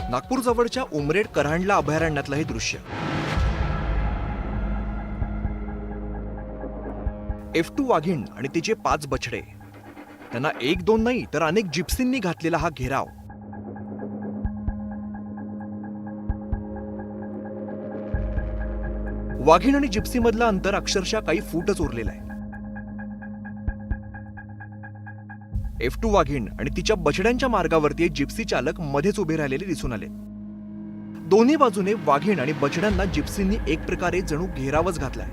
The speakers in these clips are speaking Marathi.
नागपूर जवळच्या उमरेड कऱ्हांडला अभयारण्यातलं हे दृश्य. F2 वाघीण आणि तिचे 5 बछडे. त्यांना एक दोन नाही तर अनेक जिप्सींनी घातलेला हा घेराव. वाघीण आणि जिप्सी मधलं अंतर अक्षरशः काही फूटच उरलेलं आहे. F2 वाघीण आणि तिच्या बछड्यांच्या मार्गावरती जिप्सी चालक मध्येच उभे राहिलेले दिसून आले. दोन्ही बाजूने वाघीण आणि बछड्यांना जिप्सींनी एक प्रकारे जणू घेरावच घातलाय.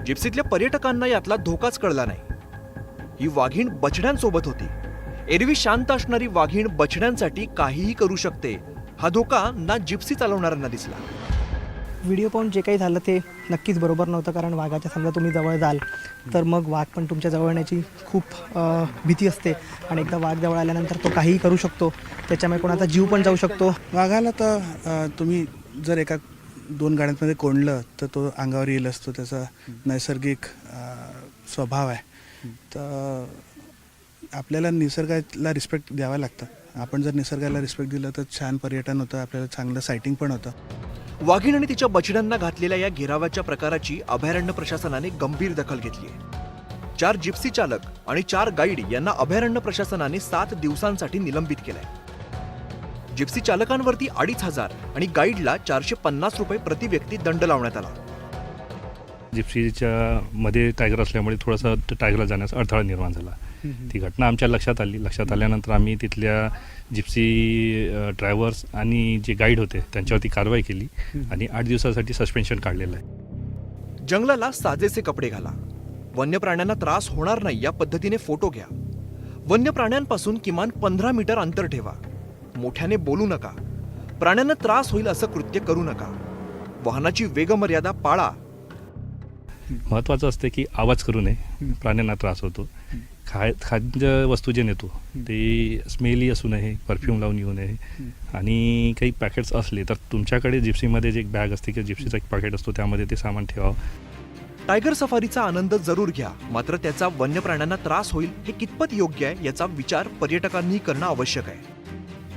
जिप्सीतल्या पर्यटकांना यातला धोकाच कळला नाही. ही वाघीण बछड्यांसोबत होती. एरवी शांत असणारी वाघीण बछड्यांसाठी काहीही करू शकते, हा धोका ना जिप्सी चालवणाऱ्यांना दिसला. व्हिडिओ पाहून जे काही झालं ते नक्कीच बरोबर नव्हतं, कारण वाघाच्या समजा तुम्ही जवळ जाल तर मग वाघ पण तुमच्या जवळ येण्याची खूप भीती असते आणि एकदा वाघ जवळ आल्यानंतर तो काहीही करू शकतो. त्याच्यामुळे कोणाचा जीव पण जाऊ शकतो. वाघाला तर तुम्ही जर एका 2 गाड्यांमध्ये कोंडलं तर तो अंगावर येईल असतो, त्याचा नैसर्गिक स्वभाव आहे. तर आपल्याला निसर्गाला रिस्पेक्ट द्यावा लागतं. आपण जर निसर्गाला रिस्पेक्ट दिलं तर छान पर्यटन होतं, आपल्याला चांगलं सायटिंग पण होतं. वाघीण आणि तिच्या बछड्यांना घातलेल्या या घेरावाच्या प्रकाराची अभयारण्य प्रशासनाने गंभीर दखल घेतली आहे. 4 जिप्सी चालक आणि 4 गाईड यांना अभयारण्य प्रशासनाने 7 दिवसांसाठी निलंबित केलंय. जिप्सी चालकांवरती 2,500 आणि गाईडला 450 रुपये प्रति व्यक्ती दंड लावण्यात आला. जिप्सीच्या मध्ये टायगर असल्यामुळे थोडासा टायगरला जाण्याचा अडथळा निर्माण झाला. ती घटना आमच्या लक्षात आली. लक्षात आल्यानंतर आम्ही तिथल्या जिप्सी ड्रायव्हर्स आणि जे गाईड होते त्यांच्यावरती कारवाई केली आणि 8 दिवसासाठी सस्पेन्शन काढलेलं आहे. जंगलाला साजेसे कपडे घाला. वन्य प्राण्यांना त्रास होणार नाही या पद्धतीने फोटो घ्या. वन्य प्राण्यांपासून किमान 15 मीटर अंतर ठेवा. मोठ्याने बोलू नका. प्राण्यांना त्रास होईल असं कृत्य करू नका. वाहनाची वेगमर्यादा पाळा. महत्त्वाचं असतं की आवाज करू नये. प्राण्यांना त्रास होतो. खाद्य वस्तू जे नेतो ते स्मेली असू नये, परफ्यूम लावून येऊ नये. आणि काही पॅकेट्स असले तर तुमच्याकडे जिप्सीमध्ये जे एक बॅग असते किंवा जिप्सीचा एक पॅकेट असतो त्यामध्ये ते सामान ठेवावं. टायगर सफारीचा आनंद जरूर घ्या, मात्र त्याचा वन्य प्राण्यांना त्रास होईल हे कितपत योग्य आहे याचा विचार पर्यटकांनी करणं आवश्यक आहे.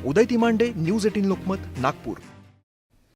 उदय तिमांडे, न्यूज 18 लोकमत, नागपूर.